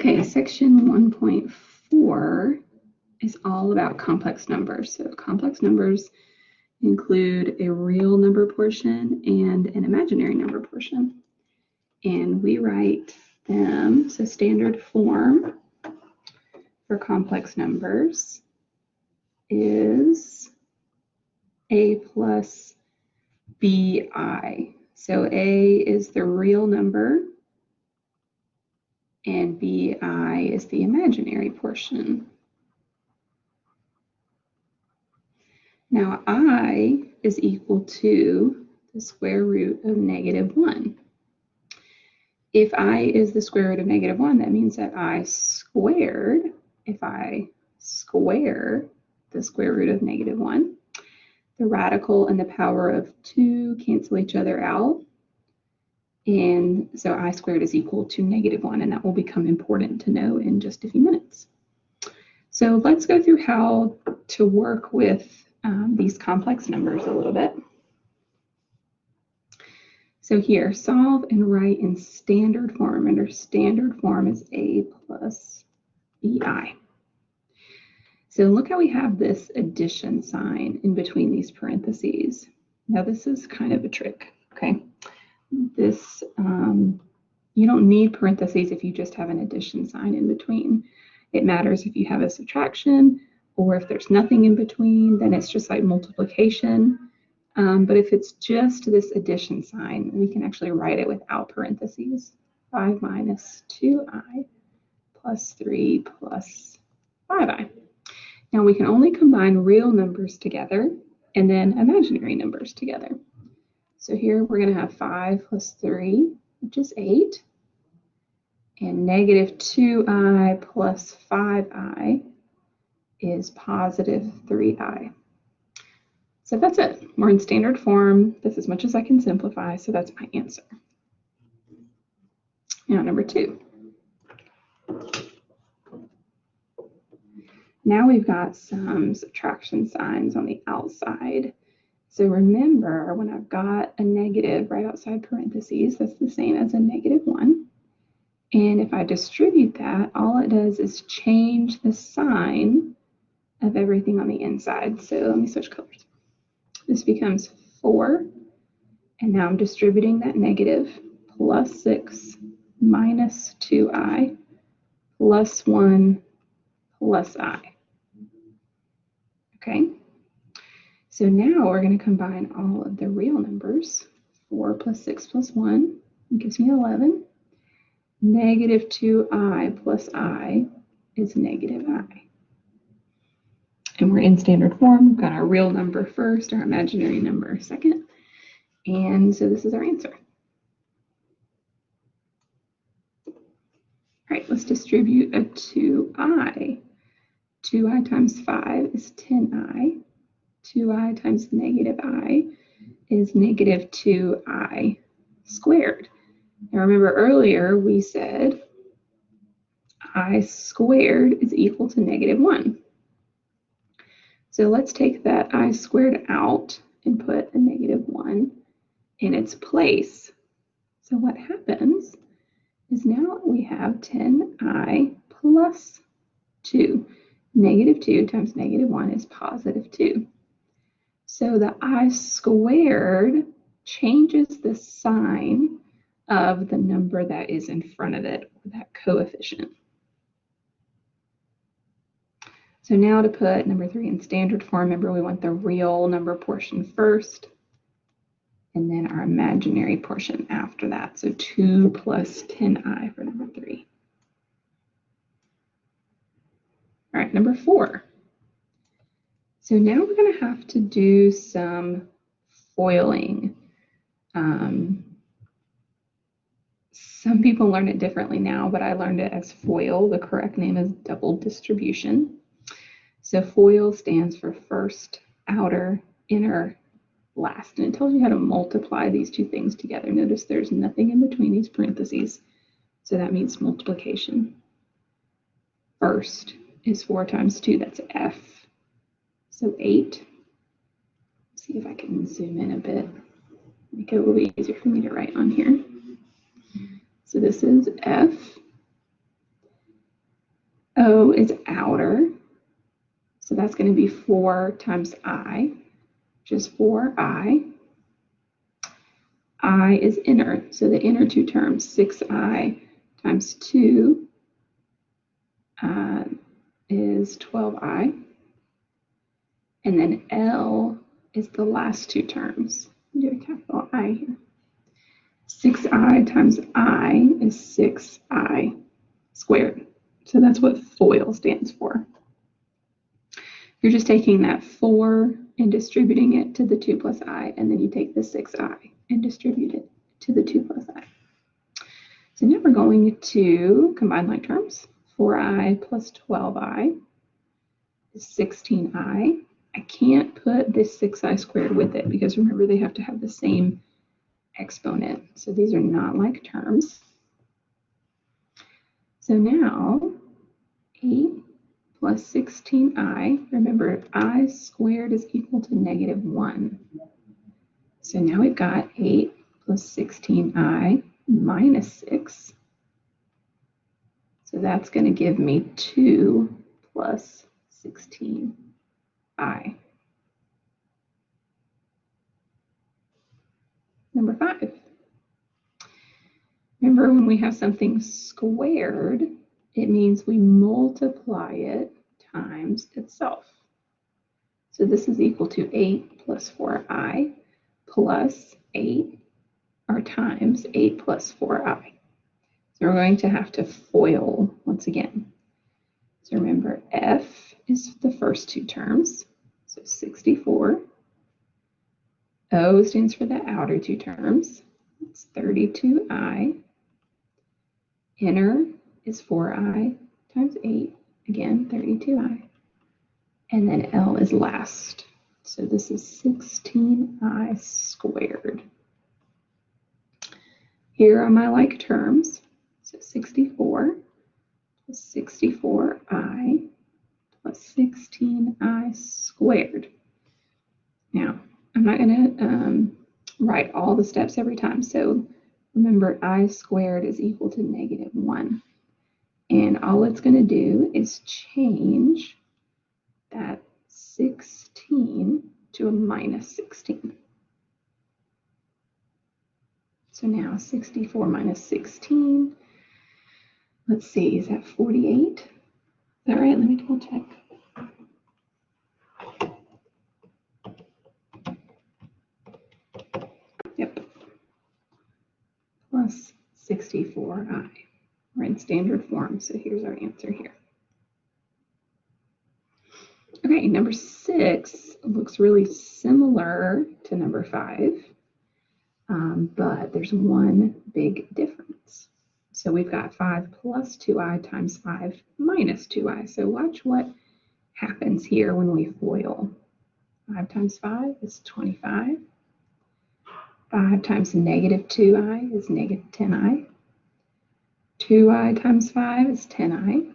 Okay, section 1.4 is all about complex numbers. So complex numbers include a real number portion and an imaginary number portion. And we write them, so standard form for complex numbers is a plus bi. So a is the real number and bi is the imaginary portion. Now I is equal to the square root of -1. If I is the square root of -1, that means that I squared, if I square the square root of -1, the radical and the power of 2 cancel each other out. And so I squared is equal to -1, and that will become important to know in just a few minutes. So let's go through how to work with these complex numbers a little bit. So here, solve and write in standard form. Under standard form is a plus bi. So look how we have this addition sign in between these parentheses. Now this is kind of a trick, okay? This, you don't need parentheses if you just have an addition sign in between. It matters if you have a subtraction, or if there's nothing in between, then it's just like multiplication. But if it's just this addition sign, we can actually write it without parentheses. 5 minus 2i plus 3 plus 5i. Now we can only combine real numbers together and then imaginary numbers together. So here we're going to have 5 plus 3, which is 8, and -2i plus 5i is positive 3i. So that's it. We're in standard form. That's as much as I can simplify, so that's my answer. Now number 2. Now we've got some subtraction signs on the outside. So remember, when I've got a negative right outside parentheses, that's the same as a -1. And if I distribute that, all it does is change the sign of everything on the inside. So let me switch colors. This becomes 4, and now I'm distributing that negative, plus 6 minus 2i plus 1 plus I. Okay, so now we're going to combine all of the real numbers. 4 plus 6 plus 1 gives me 11. -2i plus I is -i. And we're in standard form. We've got our real number first, our imaginary number second. And so this is our answer. All right, let's distribute a 2i. 2i times 5 is 10i. 2i times -i is -2i squared. Now remember earlier we said I squared is equal to -1. So let's take that I squared out and put a -1 in its place. So what happens is now we have 10i plus 2. -2 times -1 is positive 2. So the I squared changes the sign of the number that is in front of it, or that coefficient. So now to put number 3 in standard form, remember we want the real number portion first, and then our imaginary portion after that. So 2 plus 10i for number 3. All right, number 4. So now we're going to have to do some foiling. Some people learn it differently now, but I learned it as FOIL. The correct name is double distribution. So FOIL stands for first, outer, inner, last. And it tells you how to multiply these two things together. Notice there's nothing in between these parentheses. So that means multiplication. First is 4 times 2, that's F. So 8. Let's see if I can zoom in a bit. Make it a little bit easier for me to write on here. So this is F. is outer, so that's going to be 4 times I, which is 4I. I is inner, so the inner two terms, 6I times 2 is 12I. And then L is the last two terms. Do a capital I here. 6I times I is 6I squared. So that's what FOIL stands for. You're just taking that 4 and distributing it to the 2 plus I, and then you take the 6I and distribute it to the 2 plus I. So now we're going to combine like terms. 4I plus 12I is 16I. I can't put this 6I squared with it because remember they have to have the same exponent. So these are not like terms. So now 8 plus 16I, remember I squared is equal to -1. So now we've got 8 plus 16I minus 6. So that's going to give me 2 plus 16I. Number 5. Remember when we have something squared, it means we multiply it times itself. So this is equal to 8 plus 4I plus 8, or times 8 plus 4I. So we're going to have to FOIL once again. So remember, F is the first two terms, so 64. O stands for the outer two terms, it's 32I. Inner is 4I times 8, again 32I. And then L is last. So this is 16I squared. Here are my like terms. So 64 plus 64I plus 16I squared. Now, I'm not going to write all the steps every time. So remember, I squared is equal to -1. And all it's going to do is change that 16 to a -16. So now 64 minus 16, let's see, is that 48? Is that right? Let me double check. Yep. Plus 64I. We're in standard form, so here's our answer here. Okay, number 6 looks really similar to number 5, but there's one big difference. So we've got 5 plus 2I times 5 minus 2I. So watch what happens here when we FOIL. 5 times 5 is 25. 5 times -2I is -10I. 2I times 5 is 10I.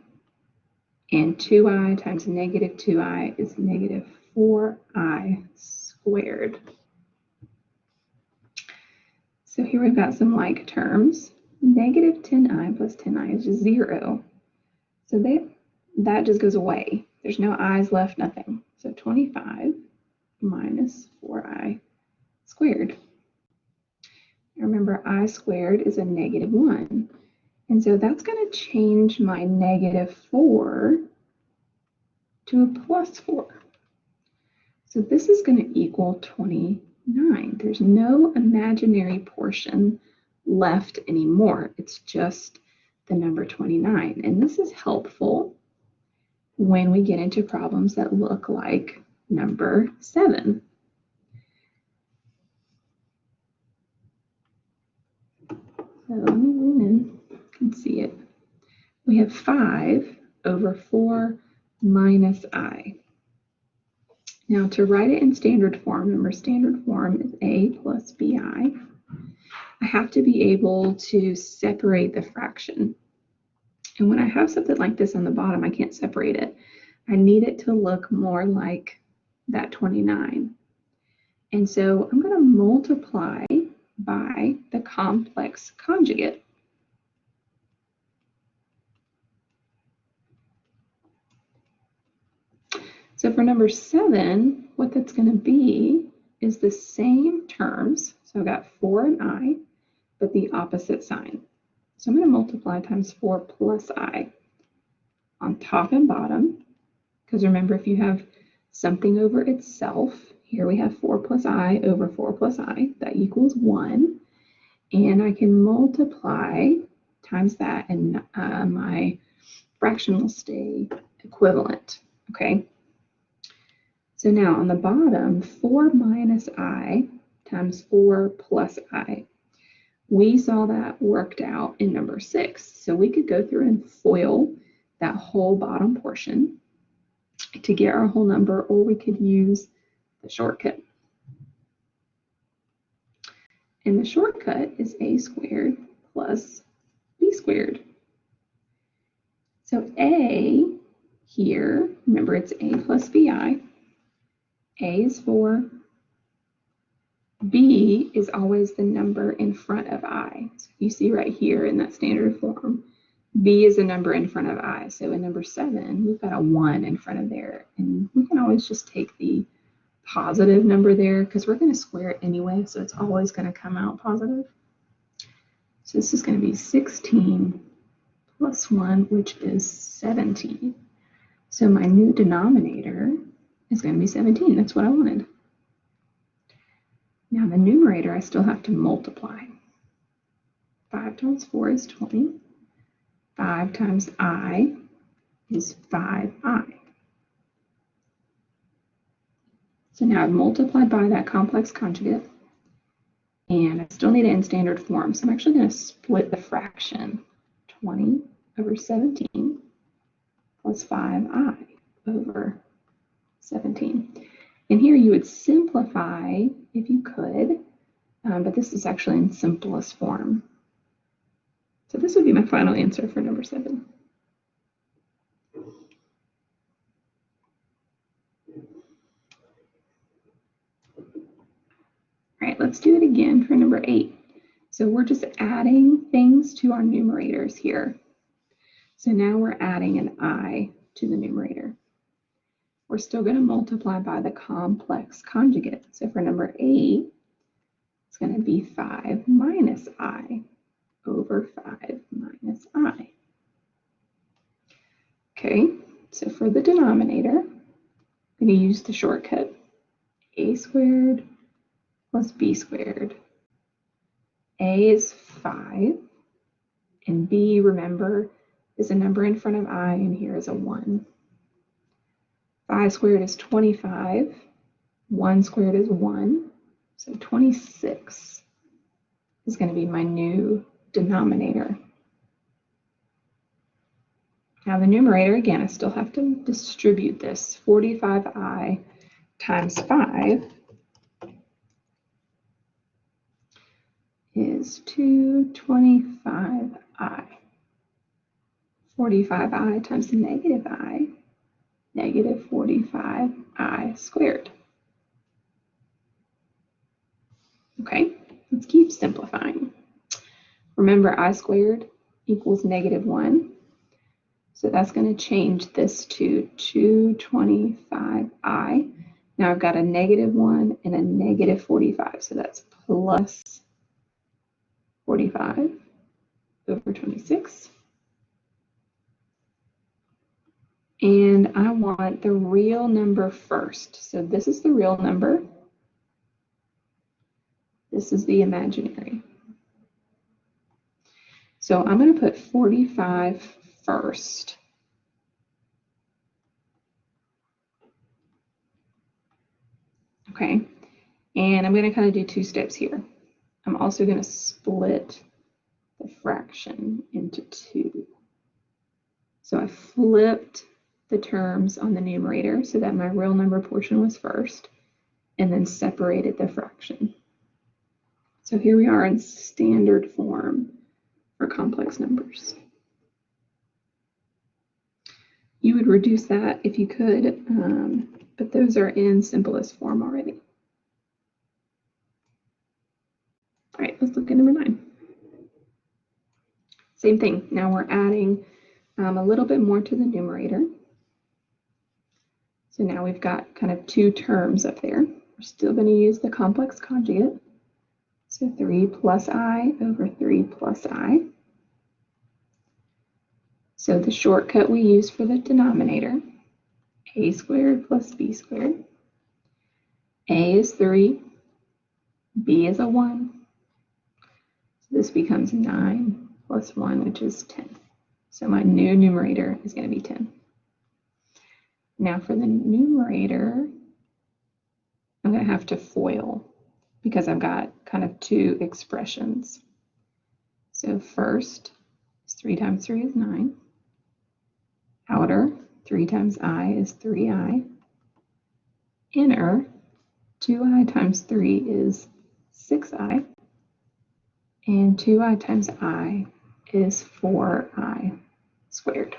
And 2I times -2I is -4I squared. So here we've got some like terms. -10I plus 10I is just 0. So that just goes away. There's no i's left, nothing. So 25 minus 4I squared. Remember, I squared is a -1. And so that's going to change my -4 to a +4. So this is going to equal 29. There's no imaginary portion left anymore. It's just the number 29. And this is helpful when we get into problems that look like number 7. So let me zoom in and see it. We have 5 over 4 minus I. Now to write it in standard form, remember standard form is A plus BI. I have to be able to separate the fraction. And when I have something like this on the bottom, I can't separate it. I need it to look more like that 29. And so I'm going to multiply by the complex conjugate. So for number 7, what that's going to be is the same terms. So I've got 4 and I, but the opposite sign. So I'm going to multiply times 4 plus I on top and bottom, because remember, if you have something over itself, here we have 4 plus I over 4 plus I, that equals 1. And I can multiply times that, and my fraction will stay equivalent, okay? So now on the bottom, 4 minus I times 4 plus I. We saw that worked out in number 6. So we could go through and FOIL that whole bottom portion to get our whole number, or we could use the shortcut. And the shortcut is a squared plus b squared. So a here, remember it's a plus bi. A is 4. B is always the number in front of I. So you see right here in that standard form, B is a number in front of I. So in number 7, we've got a 1 in front of there. And we can always just take the positive number there because we're going to square it anyway. So it's always going to come out positive. So this is going to be 16 plus 1, which is 17. So my new denominator is going to be 17. That's what I wanted. Now the numerator, I still have to multiply. 5 times 4 is 20. 5 times I is 5i. So now I've multiplied by that complex conjugate, and I still need it in standard form. So I'm actually going to split the fraction. 20 over 17 plus 5i over 17. And here you would simplify if you could, but this is actually in simplest form. So this would be my final answer for number 7. All right, let's do it again for number 8. So we're just adding things to our numerators here. So now we're adding an I to the numerator. We're still going to multiply by the complex conjugate. So for number 8, it's going to be 5 minus I over 5 minus I. Okay, so for the denominator, I'm going to use the shortcut. A squared plus b squared. A is 5, and b, remember, is a number in front of I, and here is a 1. 5 squared is 25. 1 squared is 1. So 26 is going to be my new denominator. Now the numerator, again, I still have to distribute this. 45i times 5 is 225i. 45i times negative I, negative 45i squared. Okay, let's keep simplifying. Remember, I squared equals negative 1. So that's going to change this to 225i. Now I've got a negative 1 and a negative 45. So that's plus 45 over 26. And I want the real number first. So this is the real number. This is the imaginary. So I'm going to put 45 first. Okay, and I'm going to kind of do 2 steps here. I'm also going to split the fraction into 2. So I flipped the terms on the numerator so that my real number portion was first, and then separated the fraction. So here we are in standard form for complex numbers. You would reduce that if you could, but those are in simplest form already. All right, let's look at number 9. Same thing. Now we're adding a little bit more to the numerator. So now we've got kind of two terms up there. We're still going to use the complex conjugate. So 3 plus I over 3 plus I. So the shortcut we use for the denominator, a squared plus b squared. A is 3, b is a 1. So this becomes 9 plus 1, which is 10. So my new numerator is going to be 10. Now for the numerator, I'm going to have to FOIL because I've got kind of two expressions. So first, 3 times 3 is 9. Outer, 3 times I is 3i. Inner, 2i times 3 is 6i. And 2i times I is 4i squared.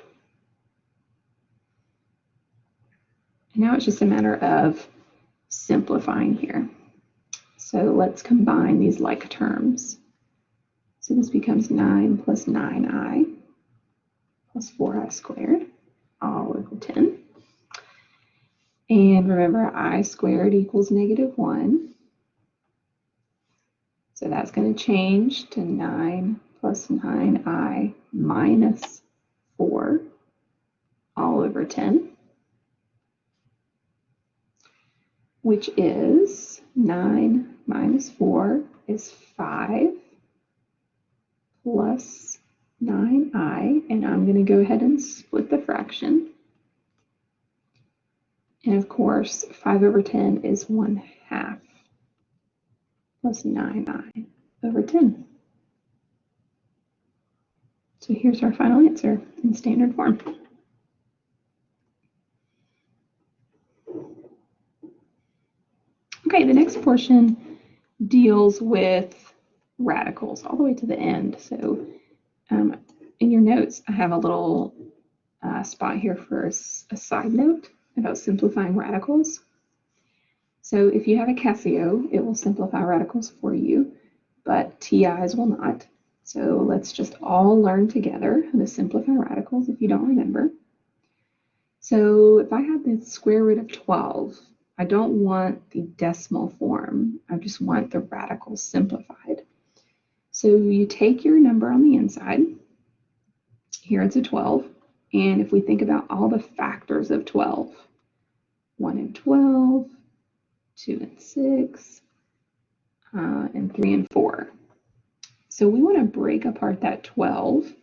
And now it's just a matter of simplifying here. So let's combine these like terms. So this becomes 9 plus 9i plus 4i squared, all over 10. And remember, I squared equals -1. So that's going to change to 9 plus 9i minus 4, all over 10, which is 9 minus 4 is 5 plus 9i, and I'm going to go ahead and split the fraction. And of course, 5 over 10 is 1/2 plus 9i over 10. So here's our final answer in standard form. Okay, the next portion deals with radicals all the way to the end. So in your notes, I have a little spot here for a side note about simplifying radicals. So if you have a Casio, it will simplify radicals for you, but TIs will not. So let's just all learn together how to simplify radicals if you don't remember. So if I have the square root of 12, I don't want the decimal form. I just want the radicals simplified. So you take your number on the inside. Here it's a 12. And if we think about all the factors of 12, 1 and 12, 2 and 6, and 3 and 4. So we want to break apart that 12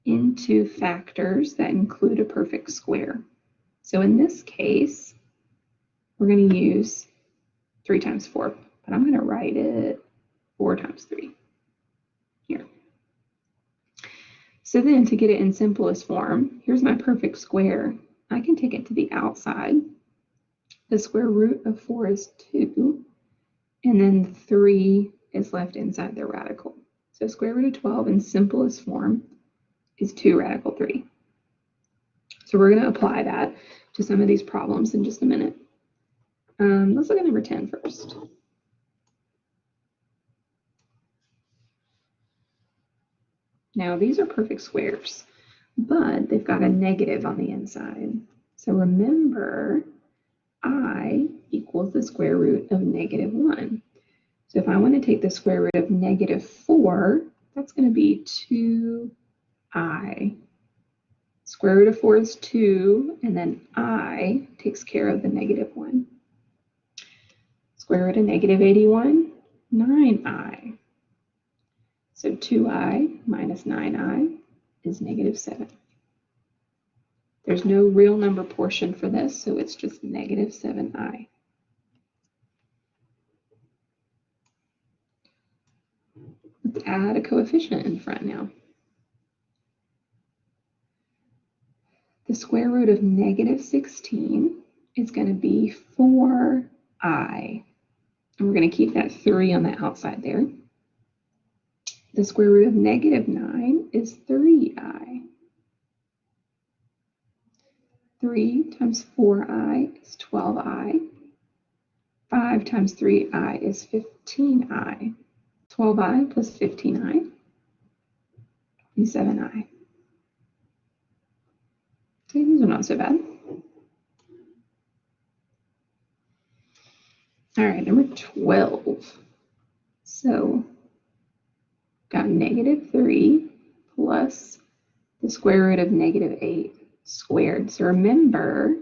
into factors that include a perfect square. So in this case, we're going to use 3 times 4, but I'm going to write it 4 times 3 here. So then to get it in simplest form, here's my perfect square. I can take it to the outside. The square root of 4 is 2, and then 3 is left inside the radical. So square root of 12 in simplest form is 2 radical 3. So we're going to apply that to some of these problems in just a minute. Let's look at number 10 first. Now these are perfect squares, but they've got a negative on the inside. So remember, I equals the square root of -1. So if I want to take the square root of -4, that's going to be 2i. Square root of 4 is 2, and then I takes care of the -1. Square root of -81, 9i. So 2i minus 9i is -7. There's no real number portion for this, so it's just -7i. Let's add a coefficient in front now. The square root of -16 is going to be 4i. And we're going to keep that 3 on the outside there. The square root of -9 is 3i. 3 times 4i is 12i. 5 times 3i is 15i. 12i plus 15i is 7i. So these are not so bad. All right, number 12. So got -3 plus the square root of -8 squared. So remember,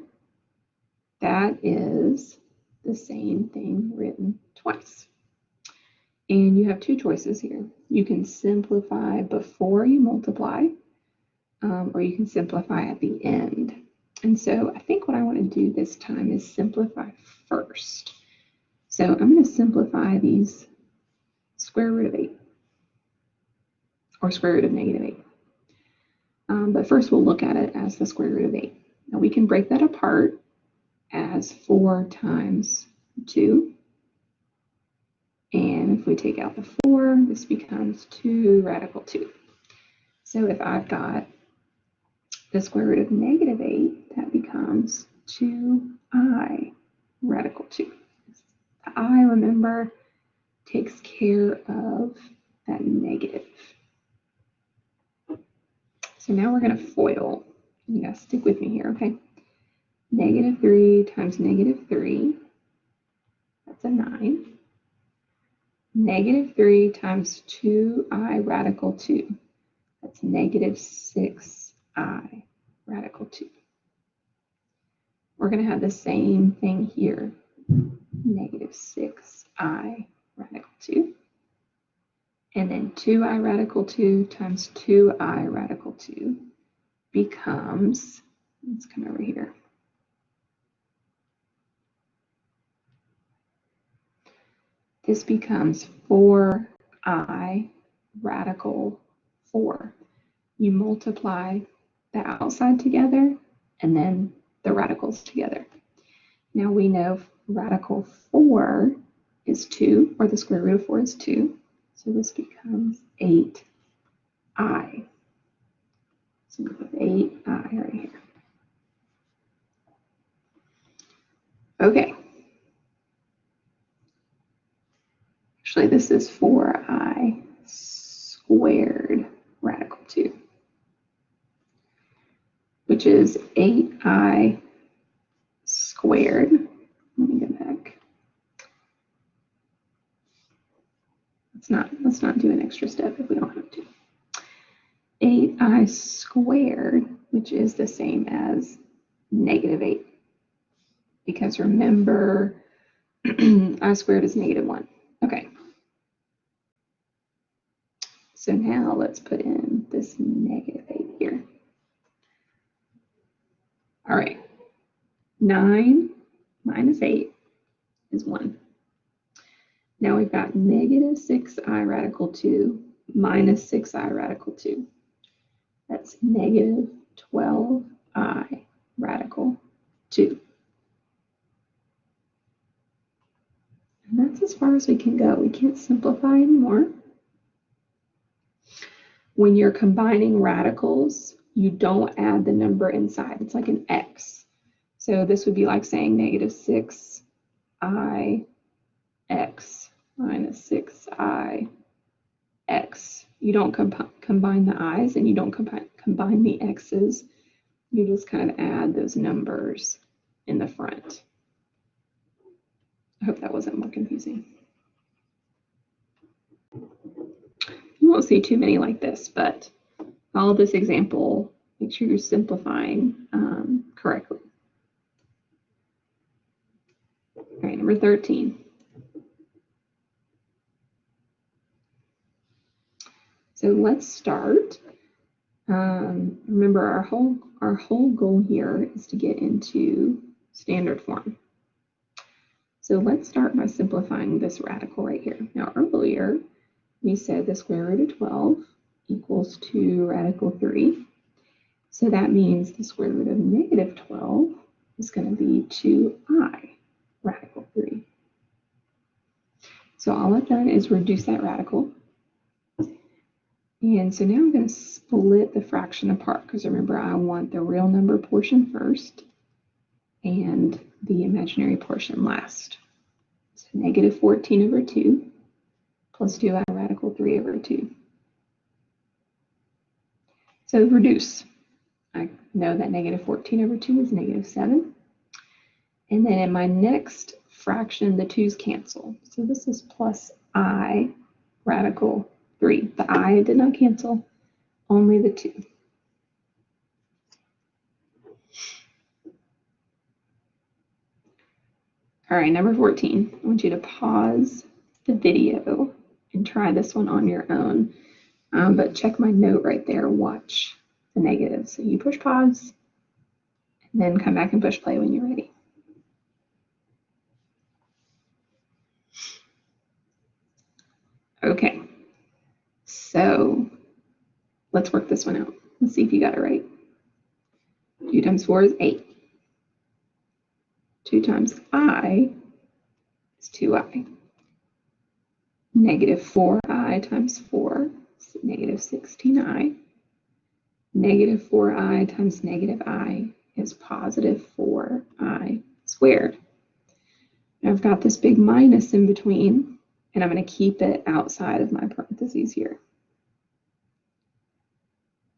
that is the same thing written twice. And you have two choices here. You can simplify before you multiply, or you can simplify at the end. And so I think what I want to do this time is simplify first. So I'm going to simplify these square root of 8, or square root of -8. But first we'll look at it as the square root of 8. Now we can break that apart as 4 times 2. And if we take out the 4, this becomes 2 radical 2. So if I've got the square root of -8, that becomes 2i radical 2. The I, remember, takes care of that negative. So now we're going to FOIL. You got to stick with me here, okay? -3 times -3, that's a 9. -3 times 2i radical 2, that's -6i radical 2. We're going to have the same thing here, -6i radical 2. And then 2i radical 2 times 2i radical 2 becomes, let's come over here. This becomes 4i radical 4. You multiply the outside together and then the radicals together. Now we know radical 4 is 2, or the square root of 4 is 2. So this becomes 8i. So we have 8i right here. Okay. Actually, this is 4i squared radical 2, which is 8i squared. Let me go back. Let's not do an extra step if we don't have to. 8i squared, which is the same as -8. Because remember, I squared is -1. Okay. So now let's put in this -8 here. All right. 9 minus 8 is 1. Now we've got -6i radical 2 minus 6i radical 2. That's -12i radical 2. And that's as far as we can go. We can't simplify anymore. When you're combining radicals, you don't add the number inside. It's like an x. So this would be like saying -6i x minus 6i x. You don't combine the i's and you don't combine the x's. You just kind of add those numbers in the front. I hope that wasn't more confusing. You won't see too many like this, but follow this example. Make sure you're simplifying correctly. All right, number 13. So let's start. Remember, our whole goal here is to get into standard form. So let's start by simplifying this radical right here. Now earlier, we said the square root of 12 equals 2 radical 3. So that means the square root of -12 is going to be 2i radical 3. So all I've done is reduce that radical. And so now I'm going to split the fraction apart, because remember, I want the real number portion first and the imaginary portion last. So -14/2 plus 2i radical 3/2. So reduce. I know that -14/2 is -7. And then in my next fraction, the 2's cancel. So this is plus I radical 3. The I did not cancel, only the 2. All right, number 14. I want you to pause the video and try this one on your own. But check my note right there. Watch the negative. So you push pause, and then come back and push play when you're ready. Okay, so let's work this one out. Let's see if you got it right. 2 times 4 is 8. 2 times I is 2I. Negative 4I times 4 is negative 16I. Negative 4I times negative I is positive 4I squared. Now I've got this big minus in between, and I'm going to keep it outside of my parentheses here.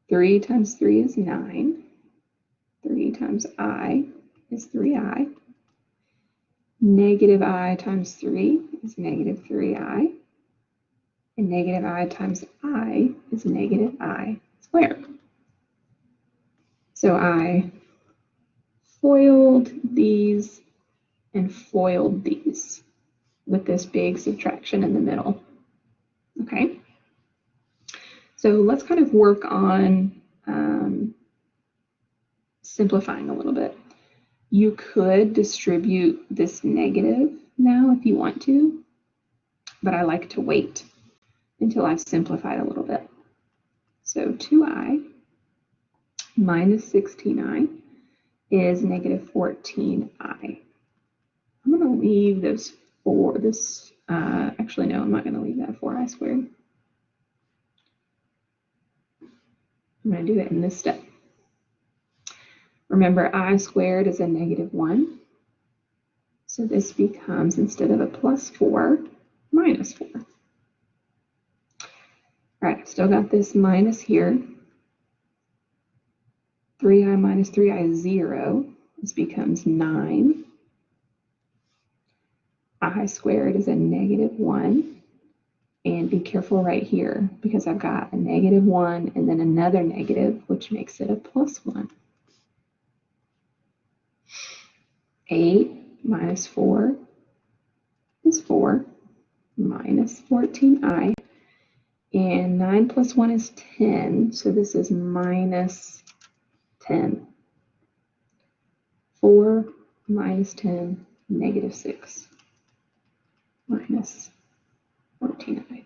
3 times 3 is 9. 3 times I is 3I. Negative I times 3 is negative 3I. And negative I times I is negative I squared. So I foiled these and foiled these with this big subtraction in the middle. Okay, so let's kind of work on simplifying a little bit. You could distribute this negative now if you want to, but I like to wait until I've simplified a little bit. So 2I minus 16I is negative 14I. I'm going to leave those actually no, I'm not going to leave that 4I squared. I'm going to do it in this step. Remember, I squared is a negative 1. So this becomes, instead of a plus 4, minus 4. All right, I've still got this minus here. 3I minus 3I is 0. This becomes 9. I squared is a negative 1. And be careful right here, because I've got a negative 1 and then another negative, which makes it a plus 1. 8 minus 4 is 4, minus 14I. And 9 plus 1 is 10, so this is minus 10. 4 minus 10, negative 6, minus 14I.